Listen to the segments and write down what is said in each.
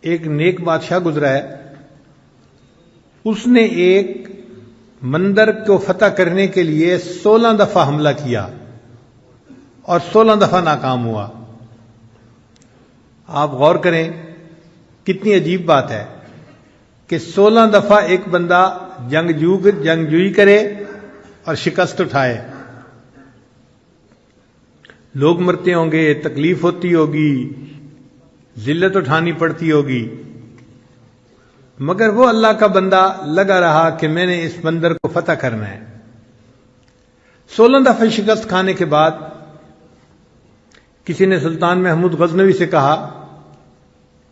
ایک نیک بادشاہ گزرا ہے، اس نے ایک مندر کو فتح کرنے کے لیے 16 دفعہ حملہ کیا اور 16 دفعہ ناکام ہوا۔ آپ غور کریں کتنی عجیب بات ہے کہ 16 دفعہ ایک بندہ جنگجوئی کرے اور شکست اٹھائے۔ لوگ مرتے ہوں گے، تکلیف ہوتی ہوگی، ذلت اٹھانی پڑتی ہوگی، مگر وہ اللہ کا بندہ لگا رہا کہ میں نے اس بندر کو فتح کرنا ہے۔ 16 دفعہ شکست کھانے کے بعد کسی نے سلطان محمود غزنوی سے کہا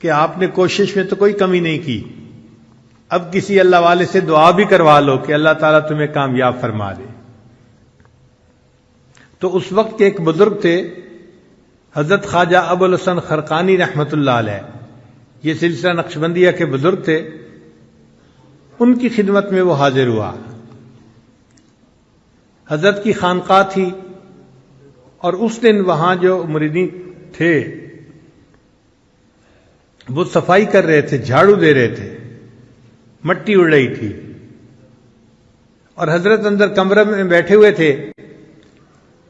کہ آپ نے کوشش میں تو کوئی کمی نہیں کی، اب کسی اللہ والے سے دعا بھی کروا لو کہ اللہ تعالیٰ تمہیں کامیاب فرما دے۔ تو اس وقت کے ایک بزرگ تھے حضرت خواجہ ابوالحسن خرقانی رحمۃ اللہ علیہ، یہ سلسلہ نقشبندیہ کے بزرگ تھے، ان کی خدمت میں وہ حاضر ہوا۔ حضرت کی خانقاہ تھی اور اس دن وہاں جو مریدین تھے وہ صفائی کر رہے تھے، جھاڑو دے رہے تھے، مٹی اڑ رہی تھی، اور حضرت اندر کمرے میں بیٹھے ہوئے تھے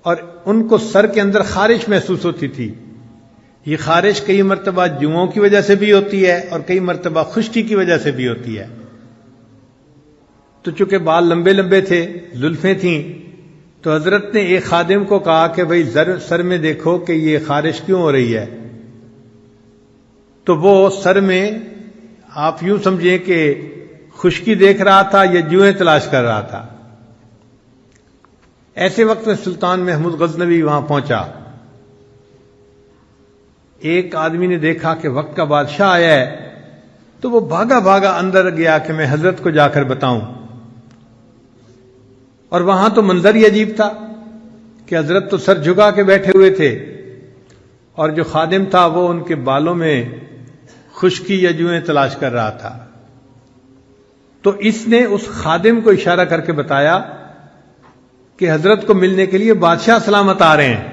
اور ان کو سر کے اندر خارش محسوس ہوتی تھی۔ یہ خارش کئی مرتبہ جوؤں کی وجہ سے بھی ہوتی ہے اور کئی مرتبہ خشکی کی وجہ سے بھی ہوتی ہے۔ تو چونکہ بال لمبے لمبے تھے، زلفیں تھیں، تو حضرت نے ایک خادم کو کہا کہ بھئی سر میں دیکھو کہ یہ خارش کیوں ہو رہی ہے۔ تو وہ سر میں آپ یوں سمجھیں کہ خشکی دیکھ رہا تھا یا جوئیں تلاش کر رہا تھا۔ ایسے وقت میں سلطان محمود غزنوی وہاں پہنچا۔ ایک آدمی نے دیکھا کہ وقت کا بادشاہ آیا ہے، تو وہ بھاگا بھاگا اندر گیا کہ میں حضرت کو جا کر بتاؤں۔ اور وہاں تو منظر ہی عجیب تھا کہ حضرت تو سر جھکا کے بیٹھے ہوئے تھے اور جو خادم تھا وہ ان کے بالوں میں خشکی یا جوئیں تلاش کر رہا تھا۔ تو اس نے اس خادم کو اشارہ کر کے بتایا کہ حضرت کو ملنے کے لیے بادشاہ سلامت آ رہے ہیں۔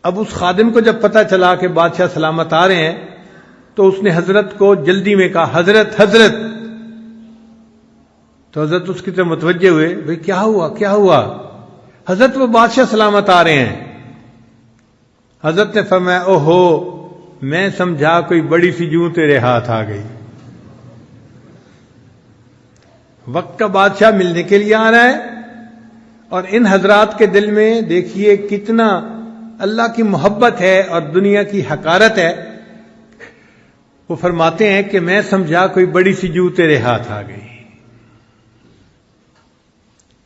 اب اس خادم کو جب پتہ چلا کہ بادشاہ سلامت آ رہے ہیں تو اس نے حضرت کو جلدی میں کہا حضرت حضرت۔ تو حضرت اس کی طرف متوجہ ہوئے، بھئی کیا ہوا کیا ہوا؟ حضرت وہ بادشاہ سلامت آ رہے ہیں۔ حضرت نے فرمایا اوہو، میں سمجھا کوئی بڑی سی جوں تیرے ہاتھ آ گئی۔ وقت کا بادشاہ ملنے کے لیے آ رہا ہے اور ان حضرات کے دل میں دیکھیے کتنا اللہ کی محبت ہے اور دنیا کی حقارت ہے۔ وہ فرماتے ہیں کہ میں سمجھا کوئی بڑی سی جو تیرے ہاتھ آ گئی۔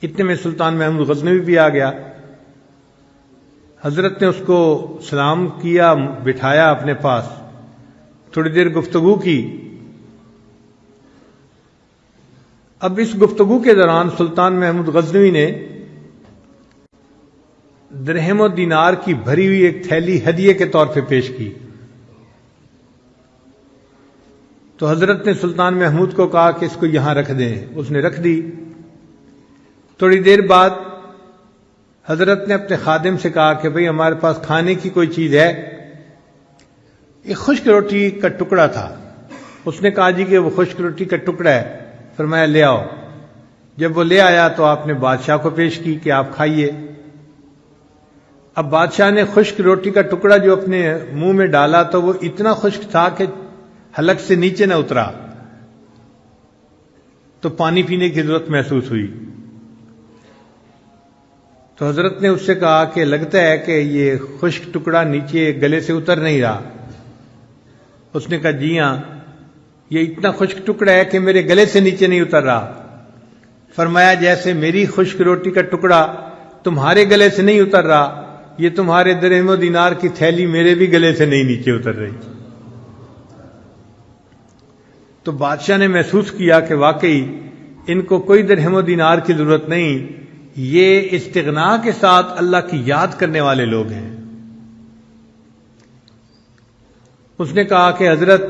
اتنے میں سلطان محمود غزنوی بھی آ گیا۔ حضرت نے اس کو سلام کیا، بٹھایا اپنے پاس، تھوڑی دیر گفتگو کی۔ اب اس گفتگو کے دوران سلطان محمود غزنوی نے درہم و دینار کی بھری ہوئی ایک تھیلی ہدیے کے طور پہ پیش کی۔ تو حضرت نے سلطان محمود کو کہا کہ اس کو یہاں رکھ دیں۔ اس نے رکھ دی۔ تھوڑی دیر بعد حضرت نے اپنے خادم سے کہا کہ بھئی ہمارے پاس کھانے کی کوئی چیز ہے؟ ایک خشک روٹی کا ٹکڑا تھا۔ اس نے کہا جی کہ وہ خشک روٹی کا ٹکڑا ہے۔ فرمایا لے آؤ۔ جب وہ لے آیا تو آپ نے بادشاہ کو پیش کی کہ آپ کھائیے۔ اب بادشاہ نے خشک روٹی کا ٹکڑا جو اپنے منہ میں ڈالا تو وہ اتنا خشک تھا کہ حلق سے نیچے نہ اترا، تو پانی پینے کی ضرورت محسوس ہوئی۔ تو حضرت نے اس سے کہا کہ لگتا ہے کہ یہ خشک ٹکڑا نیچے گلے سے اتر نہیں رہا۔ اس نے کہا جی ہاں، یہ اتنا خشک ٹکڑا ہے کہ میرے گلے سے نیچے نہیں اتر رہا۔ فرمایا جیسے میری خشک روٹی کا ٹکڑا تمہارے گلے سے نہیں اتر رہا، یہ تمہارے درہم و دینار کی تھیلی میرے بھی گلے سے نہیں نیچے اتر رہی۔ تو بادشاہ نے محسوس کیا کہ واقعی ان کو کوئی درہم و دینار کی ضرورت نہیں، یہ استغنا کے ساتھ اللہ کی یاد کرنے والے لوگ ہیں۔ اس نے کہا کہ حضرت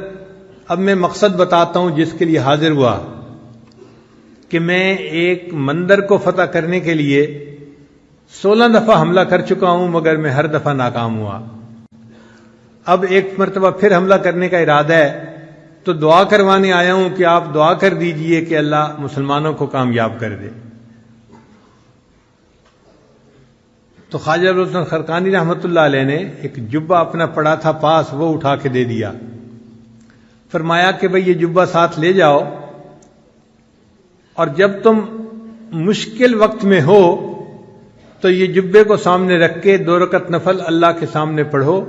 اب میں مقصد بتاتا ہوں جس کے لیے حاضر ہوا، کہ میں ایک مندر کو فتح کرنے کے لیے 16 دفعہ حملہ کر چکا ہوں مگر میں ہر دفعہ ناکام ہوا۔ اب ایک مرتبہ پھر حملہ کرنے کا ارادہ ہے، تو دعا کروانے آیا ہوں کہ آپ دعا کر دیجئے کہ اللہ مسلمانوں کو کامیاب کر دے۔ تو خواجہ ابوالحسن خرقانی رحمۃ اللہ علیہ نے ایک جبہ اپنا پڑا تھا پاس، وہ اٹھا کے دے دیا، فرمایا کہ بھئی یہ جبہ ساتھ لے جاؤ، اور جب تم مشکل وقت میں ہو تو یہ جبے کو سامنے رکھ کے 2 رکعت نفل اللہ کے سامنے پڑھو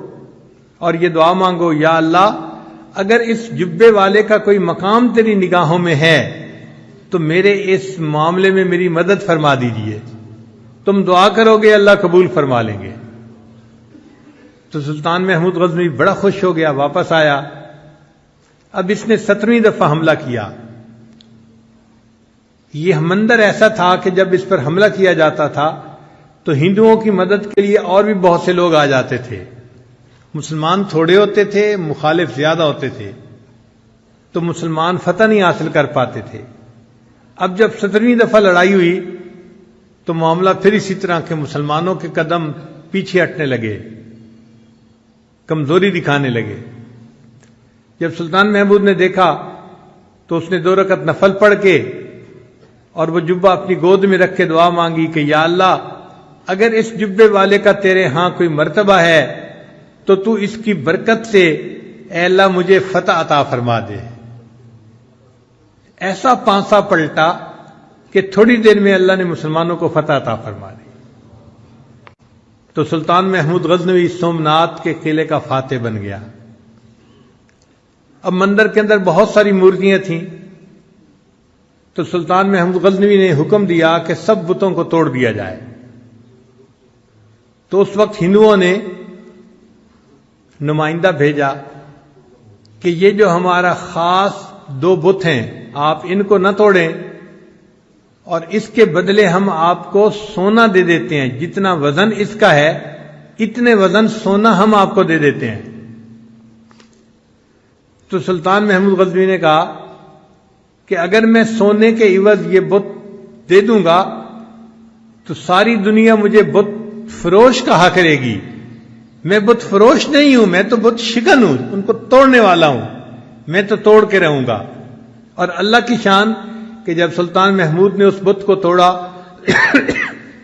اور یہ دعا مانگو، یا اللہ اگر اس جبے والے کا کوئی مقام تیری نگاہوں میں ہے تو میرے اس معاملے میں میری مدد فرما دیجئے۔ تم دعا کرو گے اللہ قبول فرما لیں گے۔ تو سلطان محمود غزنوی بڑا خوش ہو گیا، واپس آیا۔ اب اس نے 17ویں دفعہ حملہ کیا۔ یہ مندر ایسا تھا کہ جب اس پر حملہ کیا جاتا تھا تو ہندوؤں کی مدد کے لیے اور بھی بہت سے لوگ آ جاتے تھے، مسلمان تھوڑے ہوتے تھے، مخالف زیادہ ہوتے تھے، تو مسلمان فتح نہیں حاصل کر پاتے تھے۔ اب جب 17ویں دفعہ لڑائی ہوئی تو معاملہ پھر اسی طرح کے مسلمانوں کے قدم پیچھے ہٹنے لگے، کمزوری دکھانے لگے۔ جب سلطان محمود نے دیکھا تو اس نے 2 رکعت نفل پڑھ کے اور وہ جبہ اپنی گود میں رکھ کے دعا مانگی کہ یا اللہ اگر اس جبے والے کا تیرے ہاں کوئی مرتبہ ہے تو تو اس کی برکت سے اے اللہ مجھے فتح عطا فرما دے۔ ایسا پانسا پلٹا کہ تھوڑی دیر میں اللہ نے مسلمانوں کو فتح عطا فرما دی۔ تو سلطان محمود غزنوی سومنات کے قلعے کا فاتح بن گیا۔ اب مندر کے اندر بہت ساری مورتیاں تھیں، تو سلطان محمود غزنوی نے حکم دیا کہ سب بتوں کو توڑ دیا جائے۔ تو اس وقت ہندوؤں نے نمائندہ بھیجا کہ یہ جو ہمارا خاص 2 بت ہیں آپ ان کو نہ توڑیں، اور اس کے بدلے ہم آپ کو سونا دے دیتے ہیں، جتنا وزن اس کا ہے اتنے وزن سونا ہم آپ کو دے دیتے ہیں۔ تو سلطان محمود غزنوی نے کہا کہ اگر میں سونے کے عوض یہ بت دے دوں گا تو ساری دنیا مجھے بت فروش کہا کرے گی۔ میں بت فروش نہیں ہوں، میں تو بت شکن ہوں، ان کو توڑنے والا ہوں، میں تو توڑ کے رہوں گا۔ اور اللہ کی شان کہ جب سلطان محمود نے اس بت کو توڑا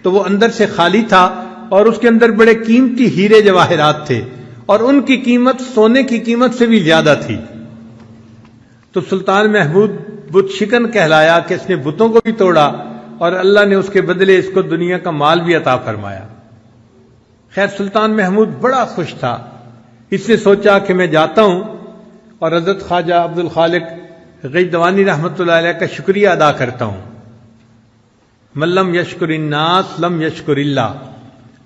تو وہ اندر سے خالی تھا اور اس کے اندر بڑے قیمتی ہیرے جواہرات تھے، اور ان کی قیمت سونے کی قیمت سے بھی زیادہ تھی۔ تو سلطان محمود بت شکن کہلایا کہ اس نے بتوں کو بھی توڑا اور اللہ نے اس کے بدلے اس کو دنیا کا مال بھی عطا فرمایا۔ خیر سلطان محمود بڑا خوش تھا، اس نے سوچا کہ میں جاتا ہوں اور حضرت خواجہ عبد الخالق غیدوانی رحمۃ اللہ علیہ کا شکریہ ادا کرتا ہوں۔ من لم یشکر الناس لم یشکر اللہ،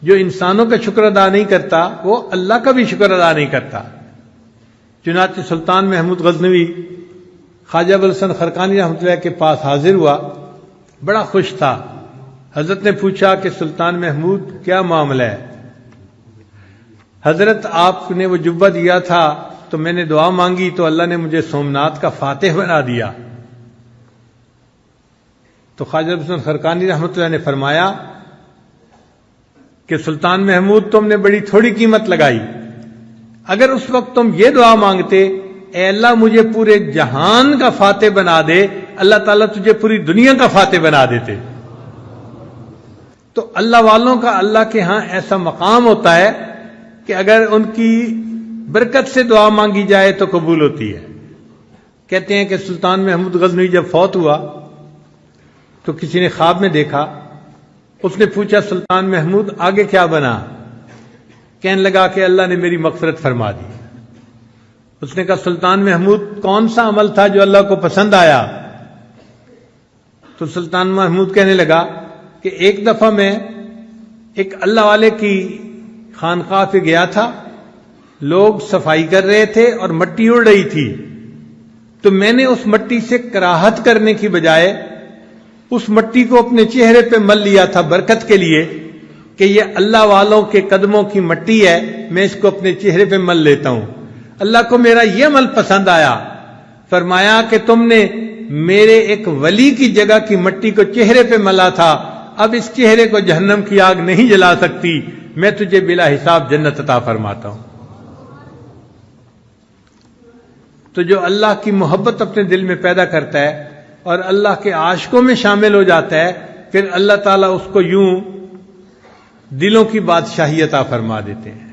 جو انسانوں کا شکر ادا نہیں کرتا وہ اللہ کا بھی شکر ادا نہیں کرتا۔ چنانچہ سلطان محمود غزنوی خواجہ ابوالحسن خرقانی رحمۃ اللہ کے پاس حاضر ہوا، بڑا خوش تھا۔ حضرت نے پوچھا کہ سلطان محمود کیا معاملہ ہے؟ حضرت آپ نے وہ جبہ دیا تھا تو میں نے دعا مانگی تو اللہ نے مجھے سومنات کا فاتح بنا دیا۔ تو خواجہ ابوالحسن خرقانی رحمۃ اللہ نے فرمایا کہ سلطان محمود تم نے بڑی تھوڑی قیمت لگائی، اگر اس وقت تم یہ دعا مانگتے اے اللہ مجھے پورے جہان کا فاتح بنا دے، اللہ تعالیٰ تجھے پوری دنیا کا فاتح بنا دیتے۔ تو اللہ والوں کا اللہ کے ہاں ایسا مقام ہوتا ہے کہ اگر ان کی برکت سے دعا مانگی جائے تو قبول ہوتی ہے۔ کہتے ہیں کہ سلطان محمود غزنوی جب فوت ہوا تو کسی نے خواب میں دیکھا، اس نے پوچھا سلطان محمود آگے کیا بنا؟ کہنے لگا کہ اللہ نے میری مغفرت فرما دی۔ اس نے کہا سلطان محمود کون سا عمل تھا جو اللہ کو پسند آیا؟ تو سلطان محمود کہنے لگا کہ ایک دفعہ میں ایک اللہ والے کی خانقاہ پہ گیا تھا، لوگ صفائی کر رہے تھے اور مٹی اڑ رہی تھی، تو میں نے اس مٹی سے کراہت کرنے کی بجائے اس مٹی کو اپنے چہرے پہ مل لیا تھا برکت کے لیے کہ یہ اللہ والوں کے قدموں کی مٹی ہے، میں اس کو اپنے چہرے پہ مل لیتا ہوں۔ اللہ کو میرا یہ عمل پسند آیا، فرمایا کہ تم نے میرے ایک ولی کی جگہ کی مٹی کو چہرے پہ ملا تھا، اب اس چہرے کو جہنم کی آگ نہیں جلا سکتی، میں تجھے بلا حساب جنت عطا فرماتا ہوں۔ تو جو اللہ کی محبت اپنے دل میں پیدا کرتا ہے اور اللہ کے عاشقوں میں شامل ہو جاتا ہے، پھر اللہ تعالیٰ اس کو یوں دلوں کی بادشاہی عطا فرما دیتے ہیں۔